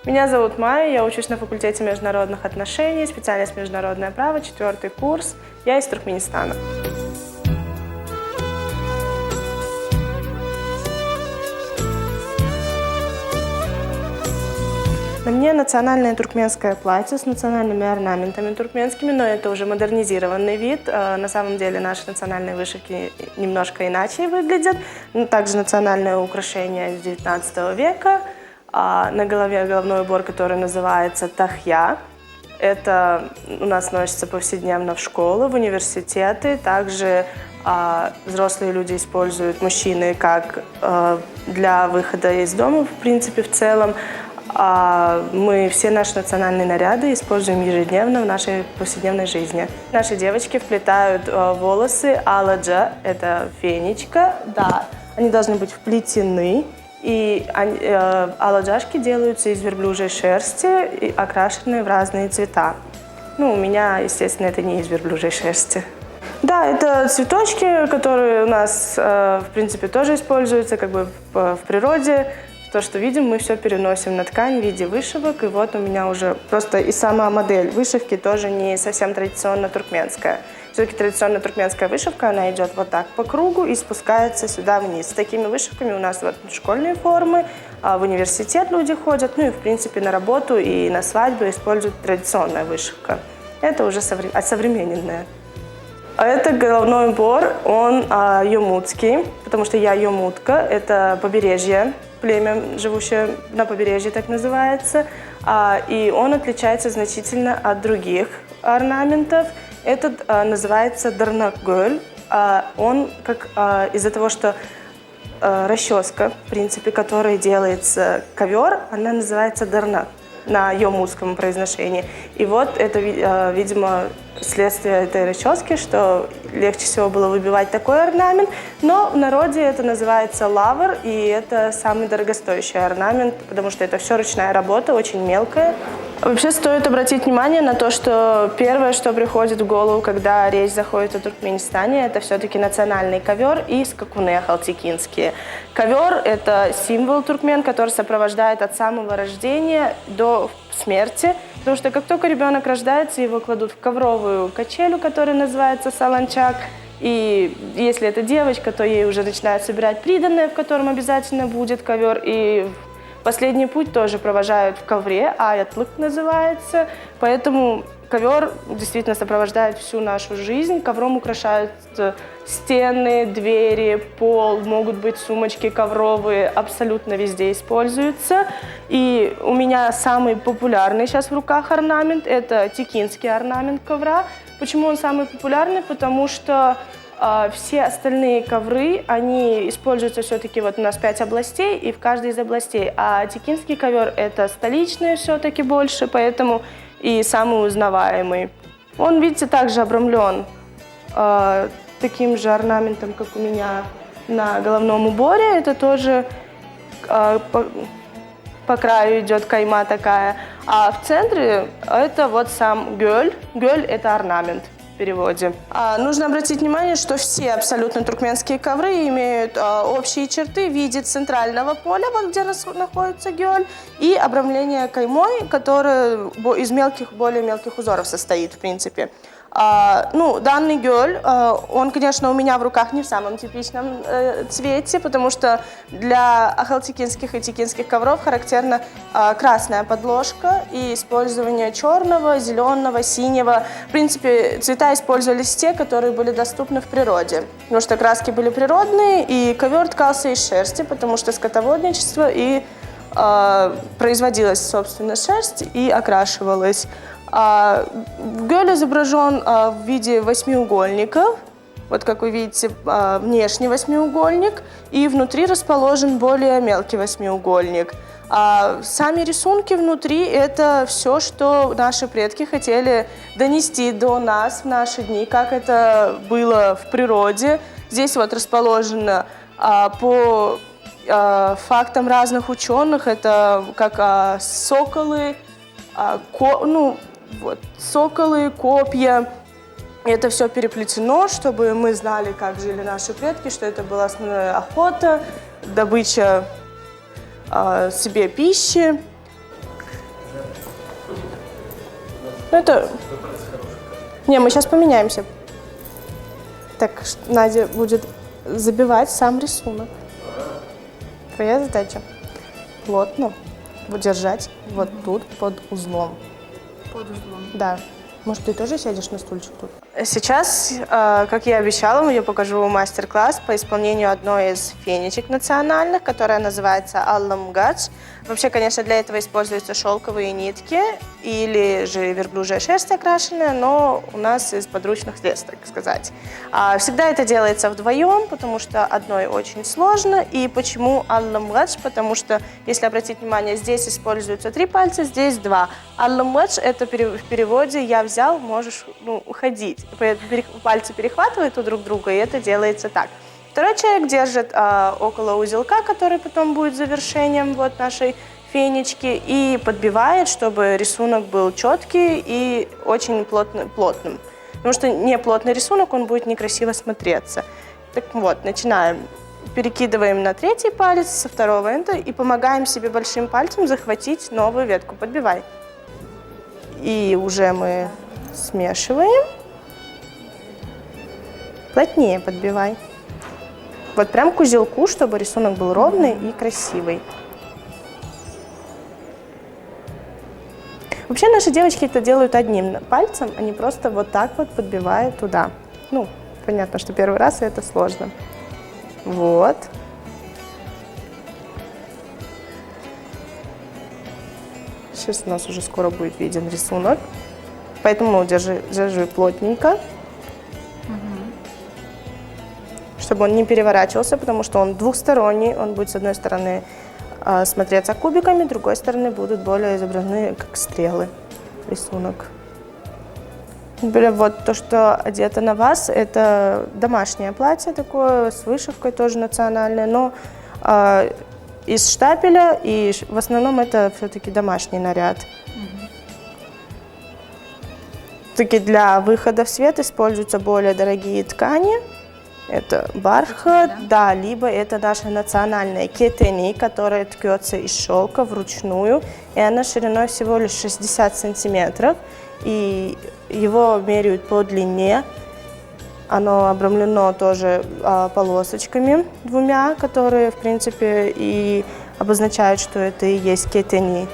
Меня зовут Майя, я учусь на факультете международных отношений, специальность международное право, 4-й курс. Я из Туркменистана. На мне национальное туркменское платье с национальными орнаментами туркменскими, но это уже модернизированный вид. На самом деле наши национальные вышивки немножко иначе выглядят. Также национальное украшение 19 века. На голове головной убор, который называется тахья. Это у нас носится повседневно в школы, в университеты. Также взрослые люди используют, мужчины, как для выхода из дома, в принципе, в целом. Мы все наши национальные наряды используем ежедневно в нашей повседневной жизни. Наши девочки вплетают волосы аладжа, это фенечка, да, они должны быть вплетены. И аладжашки делаются из верблюжьей шерсти и окрашены в разные цвета. Ну, у меня, естественно, это не из верблюжьей шерсти. Да, это цветочки, которые у нас, в принципе, тоже используются как бы в природе. То, что видим, мы все переносим на ткань в виде вышивок. И вот у меня уже просто и сама модель вышивки тоже не совсем традиционно туркменская. Все-таки традиционно туркменская вышивка, она идет вот так по кругу и спускается сюда вниз. С такими вышивками у нас вот школьные формы, в университет люди ходят, ну и в принципе на работу и на свадьбу используют традиционная вышивка. Это уже осовремененная. А это головной убор, он йомутский, потому что я йомутка, это побережье, племя, живущее на побережье, так называется. И он отличается значительно от других орнаментов. Этот называется дарнакгөл. Он как из-за того, что расческа, в принципе, которой делается ковер, она называется дарнак на йомутском произношении. И вот это, видимо, следствие этой расчески, что легче всего было выбивать такой орнамент. Но в народе это называется лавр, и это самый дорогостоящий орнамент, потому что это все ручная работа, очень мелкая. Вообще стоит обратить внимание на то, что первое, что приходит в голову, когда речь заходит о Туркменистане, это все-таки национальный ковер и скакуны ахалтекинские. Ковер – это символ туркмен, который сопровождает от самого рождения до смерти, потому что как только ребенок рождается, его кладут в ковровую качелю, которая называется саланчак. И если это девочка, то ей уже начинают собирать приданое, в котором обязательно будет ковер. И последний путь тоже провожают в ковре, аятлык называется. Поэтому ковер действительно сопровождает всю нашу жизнь. Ковром украшают стены, двери, пол, могут быть сумочки ковровые, абсолютно везде используются. И у меня самый популярный сейчас в руках орнамент – это текинский орнамент ковра. Почему он самый популярный? Потому что все остальные ковры, они используются все-таки, вот у нас 5 областей, и в каждой из областей. А текинский ковер – это столичный все-таки больше, поэтому и самый узнаваемый. Он, видите, также обрамлен таким же орнаментом, как у меня на головном уборе. Это тоже по краю идет кайма такая. А в центре это вот сам гёль. Гёль – это орнамент в переводе. Нужно обратить внимание, что все абсолютно туркменские ковры имеют общие черты в виде центрального поля, вот где находится гёль, и обрамление каймой, которое из более мелких узоров состоит, в принципе. Данный гёль, он, конечно, у меня в руках не в самом типичном цвете, потому что для ахалтекинских и текинских ковров характерна красная подложка и использование черного, зеленого, синего. В принципе, цвета использовались те, которые были доступны в природе, потому что краски были природные, и ковер ткался из шерсти, потому что скотоводничество и производилась, собственно, шерсть и окрашивалась. Гёль изображен в виде восьмиугольников, вот как вы видите, внешний восьмиугольник, и внутри расположен более мелкий восьмиугольник. Сами рисунки внутри – это все, что наши предки хотели донести до нас в наши дни, как это было в природе. Здесь вот расположено по фактам разных ученых, это как соколы, соколы, копья. Это все переплетено, чтобы мы знали, как жили наши предки, что это была основная охота, добыча себе пищи. Ну, это... Не, мы сейчас поменяемся. Так, Надя будет забивать сам рисунок. Твоя задача плотно держать вот тут под узлом. Под узлом? Да. Может, ты тоже сядешь на стульчик тут? Сейчас, как я обещала, я покажу мастер-класс по исполнению одной из фенечек национальных, которая называется алламгач. Вообще, конечно, для этого используются шелковые нитки или же верблюжья шерсть окрашенная, но у нас из подручных средств, так сказать. Всегда это делается вдвоем, потому что одной очень сложно. И почему алламгач? Потому что, если обратить внимание, здесь используются 3 пальца, здесь 2. Алламгач – это в переводе «я взял, можешь уходить». Пальцы перехватывают у друг друга, и это делается так. Второй человек держит около узелка, который потом будет завершением вот нашей фенечки, и подбивает, чтобы рисунок был четкий и очень плотным. Потому что неплотный рисунок, он будет некрасиво смотреться. Так вот, начинаем. Перекидываем на 3-й палец, со 2-го и помогаем себе большим пальцем захватить новую ветку. Подбивай. И уже мы смешиваем. Плотнее подбивай. Вот прям к узелку, чтобы рисунок был ровный и красивый. Вообще наши девочки это делают одним пальцем, они просто вот так вот подбивают туда. Ну, понятно, что первый раз это сложно. Вот. Сейчас у нас уже скоро будет виден рисунок. Поэтому держи плотненько. Чтобы он не переворачивался, потому что он двухсторонний, он будет с одной стороны смотреться кубиками, с другой стороны будут более изображены как стрелы рисунок. Вот то, что одето на вас, это домашнее платье такое, с вышивкой тоже национальное, но из штапеля, и в основном это все-таки домашний наряд. Все-таки для выхода в свет используются более дорогие ткани. Это бархат, да, либо это наша национальная кетени, которая ткется из шелка вручную, и она шириной всего лишь 60 сантиметров, и его меряют по длине. Оно обрамлено тоже полосочками 2, которые, в принципе, и обозначают, что это и есть кетени.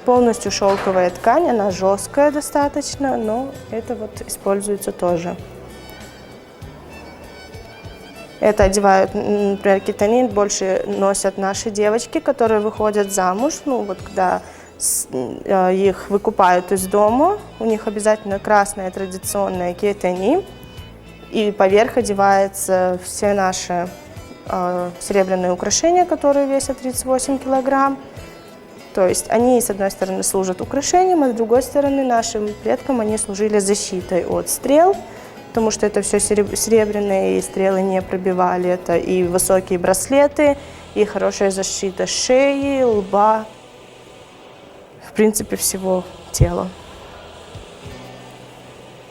Полностью шелковая ткань, она жесткая достаточно, но это вот используется тоже. Это одевают, например, кетени больше носят наши девочки, которые выходят замуж. Ну, вот когда их выкупают из дома, у них обязательно красная традиционная кетени. И поверх одеваются все наши серебряные украшения, которые весят 38 килограмм. То есть они, с одной стороны, служат украшением, а с другой стороны, нашим предкам они служили защитой от стрел. Потому что это все серебряные, и стрелы не пробивали. Это и высокие браслеты, и хорошая защита шеи, лба, в принципе, всего тела.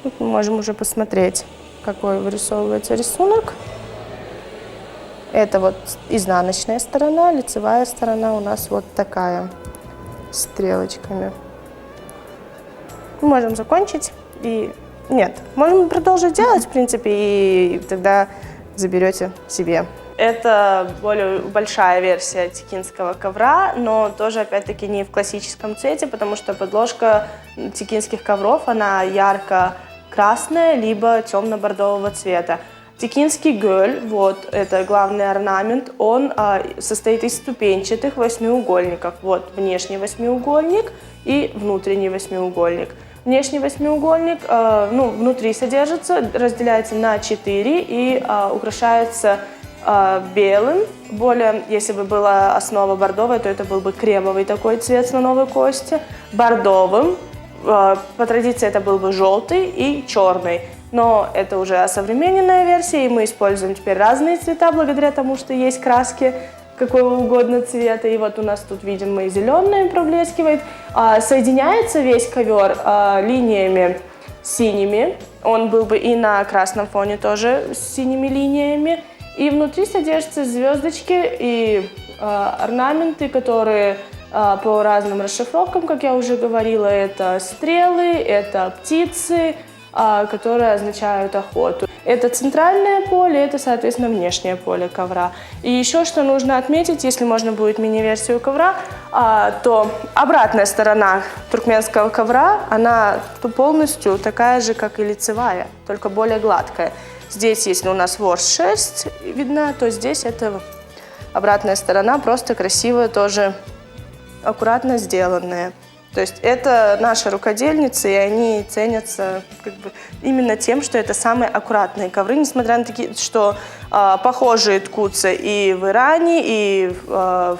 Тут мы можем уже посмотреть, какой вырисовывается рисунок. Это вот изнаночная сторона, лицевая сторона у нас вот такая, с стрелочками. Мы можем закончить и... Нет, можем продолжить делать, в принципе, и тогда заберете себе. Это более большая версия текинского ковра, но тоже, опять-таки, не в классическом цвете, потому что подложка текинских ковров, она ярко-красная, либо темно-бордового цвета. Текинский гёль, вот, это главный орнамент, он состоит из ступенчатых восьмиугольников. Вот внешний восьмиугольник и внутренний восьмиугольник. Внешний восьмиугольник, внутри содержится, разделяется на 4 и украшается белым. Более, если бы была основа бордовая, то это был бы кремовый такой цвет слоновой кости. Бордовым, по традиции это был бы желтый и черный. Но это уже осовремененная версия, и мы используем теперь разные цвета, благодаря тому, что есть краски какого угодно цвета. И вот у нас тут, видим, мы зеленый проблескивает. Соединяется весь ковер линиями синими. Он был бы и на красном фоне тоже с синими линиями. И внутри содержатся звездочки и орнаменты, которые по разным расшифровкам, как я уже говорила. Это стрелы, это птицы, которые означают охоту. Это центральное поле, это, соответственно, внешнее поле ковра. И еще что нужно отметить, если можно будет мини-версию ковра, то обратная сторона туркменского ковра, она полностью такая же, как и лицевая, только более гладкая. Здесь, если у нас ворс шерсть видна, то здесь это обратная сторона, просто красивая, тоже аккуратно сделанная. То есть это наши рукодельницы, и они ценятся именно тем, что это самые аккуратные ковры, несмотря на такие, что похожие ткутся и в Иране, и в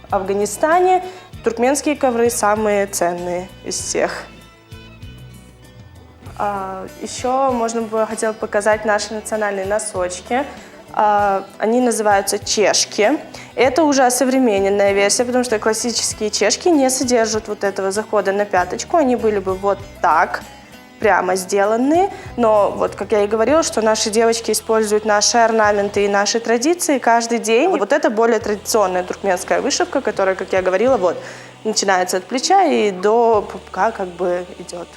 Афганистане. Туркменские ковры самые ценные из всех. Еще хотела показать наши национальные носочки. Они называются чешки. Это уже осовремененная версия, потому что классические чешки не содержат вот этого захода на пяточку. Они были бы вот так, прямо сделанные. Но вот, как я и говорила, что наши девочки используют наши орнаменты и наши традиции каждый день. Вот это более традиционная туркменская вышивка, которая, как я говорила, вот начинается от плеча и до пупка как бы идет.